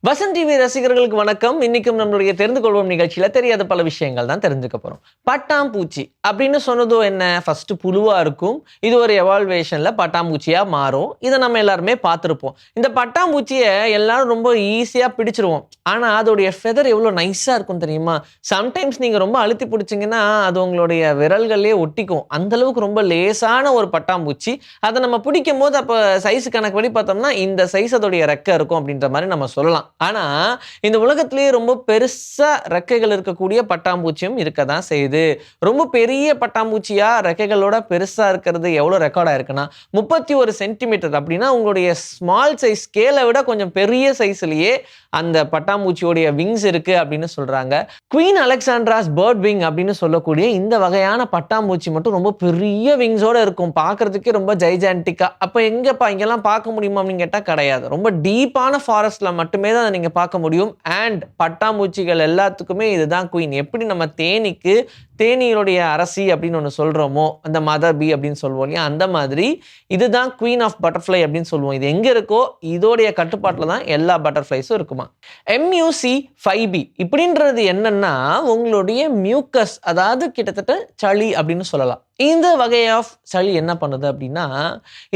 Vasanth TV ரசிகர்களுக்கு வணக்கம். இன்னைக்கும் நம்மளுடைய தெரிந்து கொள்வோம் நிகழ்ச்சியில தெரியாத பல விஷயங்கள் தான் தெரிஞ்சுக்க போறோம். பட்டாம்பூச்சி அப்படின்னு சொன்னதோ என்ன, ஃபர்ஸ்ட் புழுவா இருக்கும். இது ஒரு எவால்வேஷன்ல பட்டாம்பூச்சியா மாறும். இதை நம்ம எல்லாருமே பார்த்துருப்போம். இந்த பட்டாம்பூச்சியை எல்லாரும் ரொம்ப ஈஸியா பிடிச்சிருவோம். ஆனா அதோடைய ஃபெதர் எவ்வளவு நைஸா இருக்கும் தெரியுமா? சம்டைம்ஸ் நீங்க ரொம்ப அழுத்தி பிடிச்சிங்கன்னா அது உங்களுடைய விரல்களே ஒட்டிக்கும். அந்த அளவுக்கு ரொம்ப லேசான ஒரு பட்டாம்பூச்சி. அதை நம்ம பிடிக்கும் போது அப்ப சைஸ் கணக்குப்படி பார்த்தோம்னா இந்த சைஸ் அதோடைய ரெக்கை இருக்கும் அப்படின்ற மாதிரி நம்ம சொல்லலாம். ஆனா இந்த உலகத்திலேயே ரொம்ப பெருசா ரெக்கைகள் இருக்கக்கூடிய பட்டாம்பூச்சியும் இருக்கதான் செய்யுது. ரொம்ப பெரிய பட்டாம்பூச்சியா ரெக்கைகளோட பெருசா இருக்கிறது எவ்வளவு ரெக்கார்ட் ஆயிருக்குன்னா 31 சென்டிமீட்டர். அப்படின்னா உங்களுடைய ஸ்மால் சைஸ் ஸ்கேலை விட கொஞ்சம் பெரிய சைஸ்லயே அந்த பட்டாம்பூச்சியோடைய விங்ஸ் இருக்கு அப்படின்னு சொல்றாங்க. குவீன் அலெக்சாண்ட்ராஸ் பேர்ட் விங் அப்படின்னு சொல்லக்கூடிய இந்த வகையான பட்டாம்பூச்சி மட்டும் ரொம்ப பெரிய விங்ஸோட இருக்கும். பார்க்கறதுக்கே ரொம்ப ஜைஜான்டிக்கா. அப்ப எங்கப்பா இங்கெல்லாம் பார்க்க முடியுமா அப்படின்னு கேட்டா கிடையாது. ரொம்ப டீப்பான ஃபாரஸ்ட்ல மட்டுமே தான் நீங்க பார்க்க முடியும். அண்ட் பட்டாம்பூச்சிகள் எல்லாத்துக்குமே இதுதான் குயின். எப்படி நம்ம தேனீருடைய அரசி அப்படின்னு ஒன்று சொல்றோமோ, அந்த மதர் பி அப்படின்னு சொல்லுவோம் இல்லையா, அந்த மாதிரி இதுதான் குவீன் ஆஃப் பட்டர்ஃப்ளை அப்படின்னு சொல்லுவோம். இது எங்க இருக்கோ இதோடைய கட்டுப்பாட்டில் தான் எல்லா பட்டர்ஃப்ளைஸும் இருக்குமா. MUC5B இப்படின்றது என்னன்னா உங்களுடைய மியூக்கஸ், அதாவது கிட்டத்தட்ட சளி அப்படின்னு சொல்லலாம். இந்த வகை ஆஃப் சளி என்ன பண்ணுது அப்படின்னா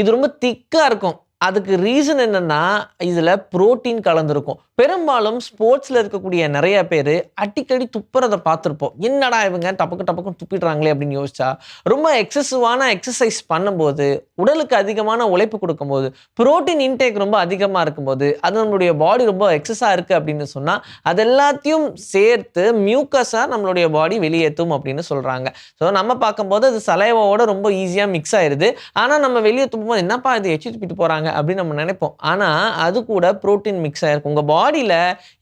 இது ரொம்ப திக்கா இருக்கும். அதுக்கு ரீசன் என்னன்னா இதுல புரோட்டீன் கலந்துருக்கும். பெரும்பாலும் ஸ்போர்ட்ஸ்ல இருக்கக்கூடிய நிறைய பேர் அடிக்கடி துப்புறதை பார்த்துருப்போம். என்னடா இவங்க டப்புக்கு துப்பிடுறாங்களே அப்படின்னு யோசிச்சா, ரொம்ப எக்ஸசிவான எக்ஸசைஸ் பண்ணும்போது, உடலுக்கு அதிகமான உழைப்பு கொடுக்கும்போது, புரோட்டீன் இன்டேக் ரொம்ப அதிகமாக இருக்கும்போது, அது நம்மளுடைய பாடி ரொம்ப எக்ஸஸாக இருக்குது அப்படின்னு சொன்னால் அது எல்லாத்தையும் சேர்த்து மியூக்கஸாக நம்மளுடைய பாடி வெளியேற்றும் அப்படின்னு சொல்கிறாங்க. ஸோ நம்ம பார்க்கும்போது அது சலைவாவோட ரொம்ப ஈஸியாக மிக்ஸ் ஆயிடுது. ஆனால் நம்ம வெளியே துப்பும்போது என்னப்பா இது எச்சி துப்பிட்டு போகிறாங்க அப்படின்னு நம்ம நினைப்போம். ஆனால் அது கூட புரோட்டீன் மிக்ஸ் ஆயிருக்கும். உங்கள் பாடியில்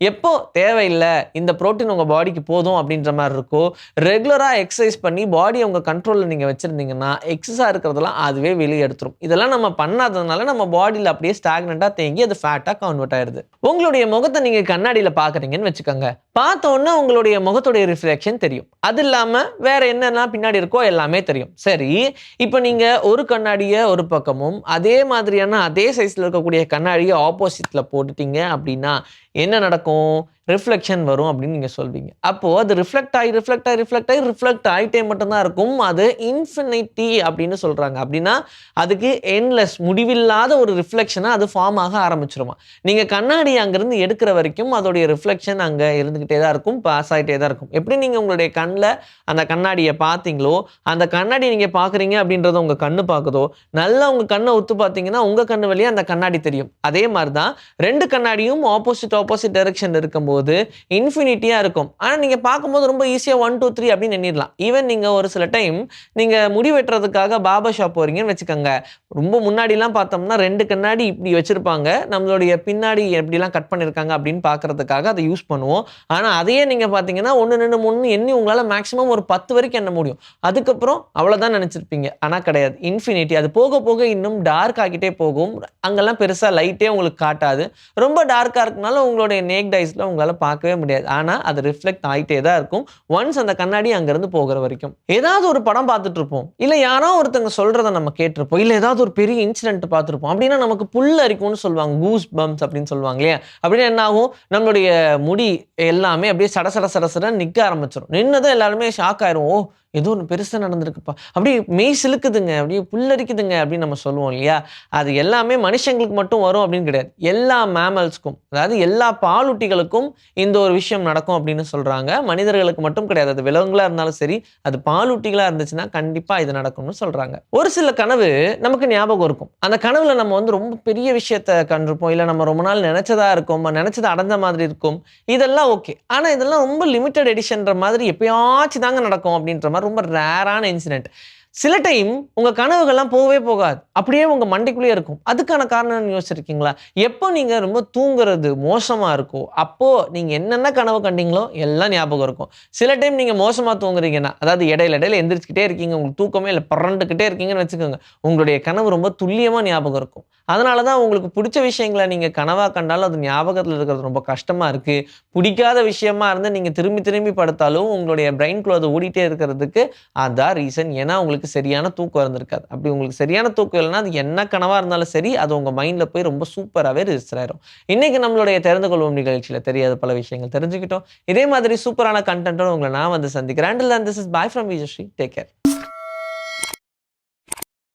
எப்போ தேவையில்லை இந்த புரோட்டீன் உங்கள் பாடிக்கு போதும் அப்படின்ற மாதிரி இருக்கும். ரெகுலராக எக்ஸசைஸ் பண்ணி பாடியை உங்கள் கண்ட்ரோலில் நீங்கள் வச்சுருந்தீங்கன்னா எக்ஸஸாக இருக்கிறதெல்லாம் அதுவே வெளியே எடுத்துரும். இதெல்லாம் நம்ம பண்ணாததுனால நம்ம பாடியில் அப்படியே ஸ்டாக்னட்டாக தேங்கி அது ஃபேட்டாக கன்வெர்ட் ஆயிடுது. உங்களுடைய முகத்தை நீங்கள் கண்ணாடியில் பார்க்குறீங்கன்னு வச்சுக்கோங்க. பார்த்தோன்னா உங்களுடைய முகத்துடைய ரிஃப்ளெக்ஷன் தெரியும். அது இல்லாமல் வேற என்னெல்லாம் பின்னாடி இருக்கோ எல்லாமே தெரியும். சரி, இப்போ நீங்கள் ஒரு கண்ணாடியை ஒரு பக்கமும் அதே மாதிரியான அதே சைஸில் இருக்கக்கூடிய கண்ணாடியை ஆப்போசிட்டில் போட்டுட்டீங்க அப்படின்னா என்ன நடக்கும்? ரிஃப்ளெக்ஷன் வரும் அப்படின்னு நீங்கள் சொல்வீங்க. அப்போது அது ரிஃப்ளெக்ட் ஆகிட்டே மட்டும்தான் இருக்கும். அது இன்ஃபினிட்டி அப்படின்னு சொல்கிறாங்க. அப்படின்னா அதுக்கு என்லெஸ், முடிவில்லாத ஒரு ரிஃப்ளெக்ஷனாக அது ஃபார்ம் ஆக ஆரம்பிச்சிருமா. நீங்கள் கண்ணாடி அங்கேருந்து எடுக்கிற வரைக்கும் அதோடைய ரிஃப்ளெக்ஷன் அங்கே இருந்துக்கிட்டே தான் இருக்கும், பாஸ் ஆகிட்டே தான் இருக்கும். எப்படி நீங்கள் உங்களுடைய கண்ணில் அந்த கண்ணாடியை பார்த்தீங்களோ, அந்த கண்ணாடி நீங்கள் பார்க்குறீங்க அப்படின்றத உங்கள் கண்ணு பார்க்குதோ, நல்லா உங்கள் கண்ணை ஒத்து பார்த்தீங்கன்னா உங்கள் கண்ணு வழியாக அந்த கண்ணாடி தெரியும். அதே மாதிரி தான் ரெண்டு கண்ணாடியும் ஆப்போசிட் டைரக்ஷன் இருக்கும்போது இன்ஃபினிட்டியா இருக்கும். ஆனா நீங்க பார்க்கும்போது ரொம்ப ஈஸியா 1 2 3 அப்படின்னு எண்ணிடலாம். ஈவன் நீங்க ஒரு சில டைம் நீங்க முடி வெட்டுறதுக்காக பார்பர் ஷாப் போறீங்கன்னு வச்சுக்கோங்க. ரொம்ப முன்னாடிலாம் பார்த்தோம்னா 2 கண்ணாடி இப்படி வச்சிருப்பாங்க. நம்மளுடைய பின்னாடி எப்படிலாம் கட் பண்ணியிருக்காங்க அப்படின்னு பார்க்கறதுக்காக அதை யூஸ் பண்ணுவோம். ஆனா அதையே நீங்க பார்த்தீங்கன்னா 1 2 3 எண்ணி உங்களால மேக்ஸிமம் ஒரு 10 வரைக்கும் எண்ண முடியும். அதுக்கப்புறம் அவ்வளவுதான் நினைச்சிருப்பீங்க. ஆனா கிடையாது, இன்ஃபினிட்டி. அது போக போக இன்னும் டார்க் ஆகிட்டே போகும். அங்கெல்லாம் பெருசா லைட்டே உங்களுக்கு காட்டாது. ரொம்ப டார்க்கா இருக்கனால உங்களுடைய நேக்ட் ஐஸ்ல உங்களால பார்க்கவே முடியாது. ஆனா அது ரிஃப்ளெக்ட் ஆகிட்டே தான் இருக்கும் ஒன்ஸ் அந்த கண்ணாடி அங்கிருந்து போகிற வரைக்கும். ஏதாவது ஒரு படம் பார்த்துட்டு இருப்போம், இல்ல யாரோ ஒருத்தங்க சொல்றதை நம்ம கேட்டிருப்போம், இல்ல ஏதாவது ஒரு பெரிய இன்சிடென்ட் பார்த்துருப்போம். அப்படின்னா நமக்கு புல் அரிக்கும்னு சொல்லுவாங்க, கூஸ் பம்ப்ஸ் அப்படின்னு சொல்லுவாங்க இல்லையா. அப்படின்னா என்ன ஆகும்? நம்மளுடைய முடி எல்லாமே அப்படியே சட நிக்க ஆரம்பிச்சிடும். நின்னதும் எல்லாருமே ஷாக் ஆயிரும். ஓ, ஏதோ ஒன்று பெருசாக நடந்திருக்குப்பா, அப்படியே மெய் சிலுக்குதுங்க, அப்படியே புல்லரிக்குதுங்க அப்படின்னு நம்ம சொல்லுவோம் இல்லையா. அது எல்லாமே மனுஷங்களுக்கு மட்டும் வரும் அப்படின்னு கிடையாது. எல்லா மேமல்ஸ்க்கும், அதாவது எல்லா பாலூட்டிகளுக்கும் இந்த ஒரு விஷயம் நடக்கும் அப்படின்னு சொல்றாங்க. மனிதர்களுக்கு மட்டும் கிடையாது, அது விலங்குகளா இருந்தாலும் சரி, அது பாலூட்டிகளா இருந்துச்சுன்னா கண்டிப்பா இது நடக்கும்னு சொல்றாங்க. ஒரு சில கனவு நமக்கு ஞாபகம் இருக்கும். அந்த கனவுல நம்ம வந்து ரொம்ப பெரிய விஷயத்த கண்டிருப்போம், இல்லை நம்ம ரொம்ப நாள் நினைச்சதா இருக்கும், நினைச்சதை அடைஞ்ச மாதிரி இருக்கும். இதெல்லாம் ஓகே. ஆனா இதெல்லாம் ரொம்ப லிமிட்டட் எடிஷன்ற மாதிரி எப்பயாச்சும் தாங்க நடக்கும் அப்படின்ற மாதிரி ரொம்ப ரேரான இன்சிடென்ட். சில டைம் உங்க கனவுகள்லாம் போகவே போகாது, அப்படியே உங்க மண்டைக்குள்ளேயே இருக்கும். அதுக்கான காரணம் யோசிச்சிருக்கீங்களா? எப்போ நீங்க ரொம்ப தூங்குறது மோசமா இருக்கோ அப்போ நீங்க என்னென்ன கனவு கண்டீங்களோ எல்லாம் ஞாபகம் இருக்கும். சில டைம் நீங்க மோசமா தூங்குறீங்கன்னா, அதாவது இடையில எந்திரிச்சுக்கிட்டே இருக்கீங்க, உங்களுக்கு தூக்கமே இல்லை, பறந்துக்கிட்டே இருக்கீங்கன்னு வச்சுக்கோங்க, உங்களுடைய கனவு ரொம்ப துல்லியமா ஞாபகம் இருக்கும். அதனால தான் உங்களுக்கு பிடிச்ச விஷயங்கள நீங்க கனவா கண்டாலும் அது ஞாபகத்துல இருக்கிறது ரொம்ப கஷ்டமா இருக்கு. பிடிக்காத விஷயமா இருந்தா நீங்க திரும்பி திரும்பி படுத்தாலும் உங்களுடைய பிரெயின்குள்ள அது ஓடிட்டே இருக்கிறதுக்கு அதான் ரீசன். ஏன்னா உங்களுக்கு சரியான தூக்கம் இருந்திருக்காது. அப்படி உங்களுக்கு சரியான தூக்கம் இல்லன்னா, அது என்ன கனவா இருந்தாலும் சரி, அது உங்க மைண்ட்ல போய் ரொம்ப சூப்பராவே ரிஜிஸ்டர் ஆயிரும். இன்னைக்கு நம்மளுடைய தெரிந்து கொள்வோம் நிகழ்ச்சியில தெரியாத பல விஷயங்கள் தெரிஞ்சுக்கிட்டோம். இதே மாதிரி சூப்பரான கன்டென்ட்டோட உங்கள நான் வந்து சந்திக்கிறேன். Until then this is bye from Vijayasri. Take care.